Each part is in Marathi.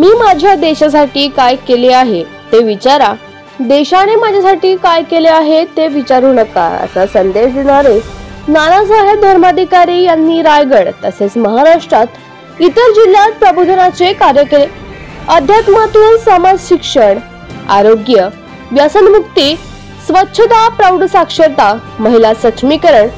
मी माझ्या देशासाठी काय केले आहे ते विचारा, देशाने माझ्यासाठी काय केले आहे ते विचारू नका, असा संदेश देणारे नानासाहेब धर्माधिकारी यांनी रायगड तसेच महाराष्ट्रात इतर जिल्ह्यात प्रबोधनाचे कार्य केले। अध्यात्मातून समाज शिक्षण, आरोग्य, व्यसनमुक्ती, स्वच्छता, प्रौढ साक्षरता, महिला सक्षमीकरण,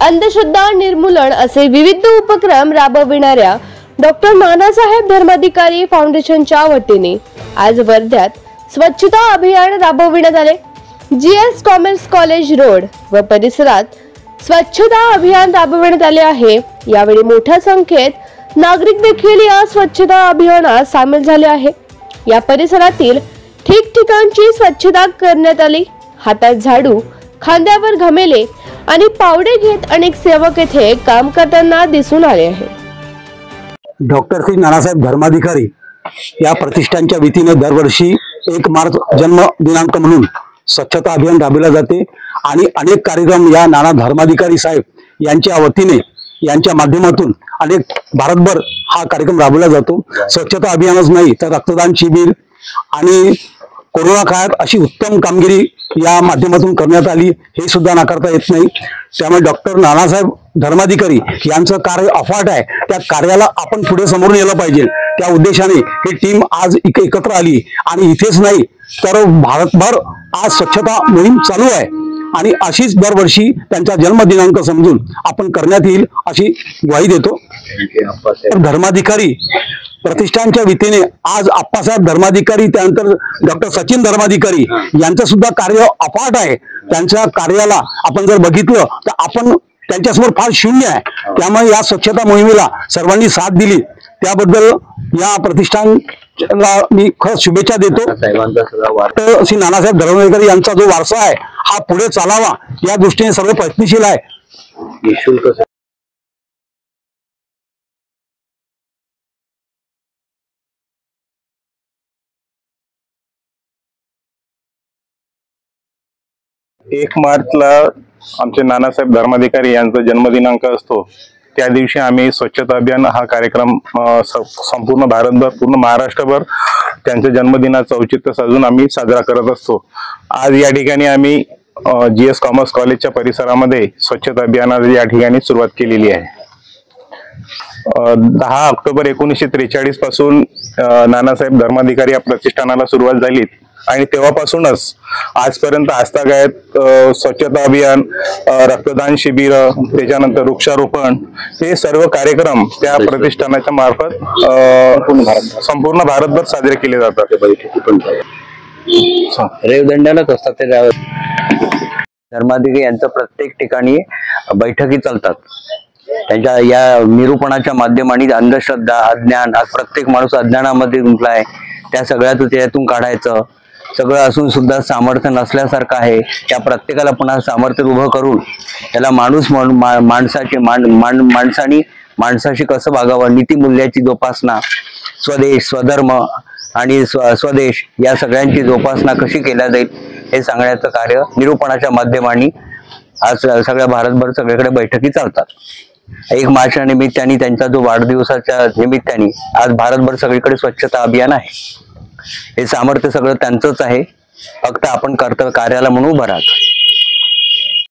अंधश्रद्धा निर्मूलन असे विविध उपक्रम राबविणाऱ्या डॉक्टर नानासाहेब धर्माधिकारी फाउंडेशनच्या वतीने आज वर्ध्यात स्वच्छता अभियान राबविण्यात आले। GS कॉमर्स कॉलेज रोड व परिसरात स्वच्छता अभियान राबविण्यात आले आहे। यावेळी मोठ्या संख्येत नागरिक देखील या स्वच्छता अभियानात सामील झाले आहे। या परिसरातील ठिकठिकाणची स्वच्छता करण्यात आली। हातात झाडू, खांद्यावर घमेले आणि पावडे घेत अनेक सेवक येथे काम करताना दिसून आले आहे। डॉक्टर श्री नानासाहेब धर्माधिकारी या प्रतिष्ठानच्या वतीने दरवर्षी 1 मार्च जन्म दिनांक म्हणून स्वच्छता अभियान राबविले जाते आणि अनेक कार्यक्रम या नाना धर्माधिकारी साहेब यांच्या वतीने यांच्या माध्यमातून अनेक भारतभर हा कार्यक्रम राबवला जातो। स्वच्छता अभियानच नाही तर रक्तदान शिबिर आणि कोरोना काळात अशी उत्तम कामगिरी या माध्यमातून करण्यात आली हे सुद्धा नाकारता येत नाही। त्यामुळे डॉक्टर नानासाहेब धर्माधिकारी यांचं कार्य अफाट आहे, त्या कार्याला आपण पुढे समोर नेलं पाहिजे। त्या उद्देशाने ही टीम आज एकत्र आली आणि इथेच नाही तर भारतभर आज स्वच्छता मोहीम चालू आहे आणि अशीच दरवर्षी त्यांचा जन्मदिनांक समजून आपण करण्यात येईल अशी ग्वाही देतो। धर्माधिकारी प्रतिष्ठानच्या वतीने आज आप्पासाहेब धर्माधिकारी, त्यानंतर डॉक्टर सचिन धर्माधिकारी यांचं सुद्धा कार्य अफाट आहे। त्यांच्या कार्याला आपण जर बघितलं तर आपण त्यांच्यासमोर फार शून्य आहे। त्यामुळे या स्वच्छता मोहिमेला सर्वांनी साथ दिली त्याबद्दल या प्रतिष्ठानला मी खरंच शुभेच्छा देतो। श्री नानासाहेब धर्माधिकारी यांचा जो वारसा आहे हा पुढे चालावा या दृष्टीने सर्व प्रयत्नशील आहे। एक मार्चला आमचे नानासाहेब धर्माधिकारी यांचा जन्मदिनांक असतो। त्या दिवशी आम्ही स्वच्छता अभियान हा कार्यक्रम संपूर्ण भारतभर, पूर्ण महाराष्ट्रभर त्यांच्या जन्मदिनाचं औचित्य साधून आम्ही साजरा करत असतो। आज या ठिकाणी आम्ही GS कॉमर्स कॉलेजच्या परिसरामध्ये स्वच्छता अभियानाला या ठिकाणी सुरुवात केलेली आहे। 10 ऑक्टोबर 1943 पासून नानासाहेब धर्माधिकारी या प्रतिष्ठानाला सुरुवात झाली आणि तेव्हापासूनच आजपर्यंत आजतागायत स्वच्छता अभियान, रक्तदान शिबिर, त्याच्यानंतर वृक्षारोपण हे सर्व कार्यक्रम त्या प्रतिष्ठानाच्या मार्फत संपूर्ण भारतभर साजरे केले जातात। रेवदंड्यालाच असतात ते धर्माधिकारी यांचं प्रत्येक ठिकाणी बैठकी चालतात। त्यांच्या या निरूपणाच्या माध्यमाने अंधश्रद्धा, अज्ञान, आज प्रत्येक माणूस अज्ञानामध्ये गुंतला आहे, त्या सगळ्यातून त्यातून काढायचं। सगळं असून सुद्धा सामर्थ्य नसल्यासारखं आहे, त्या प्रत्येकाला पुन्हा सामर्थ्य उभं करून त्याला माणूस म्हणून माणसाने माणसाशी कसं वागावं, नीतिमूल्याची जोपासना, स्वदेश, स्वधर्म आणि स्वदेश या सगळ्यांची जोपासना कशी केल्या जाईल हे सांगण्याचं कार्य निरूपणाच्या माध्यमाने आज सगळ्या भारतभर सगळीकडे बैठकी चालतात। 1 मार्चच्या निमित्ताने त्यांचा जो वाढदिवसाच्या निमित्ताने आज भारतभर सगळीकडे स्वच्छता अभियान आहे। हे सामर्थ्य सगळं त्यांचंच आहे, फक्त आपण कर्तव्य कार्याला म्हणून उभं राहतो।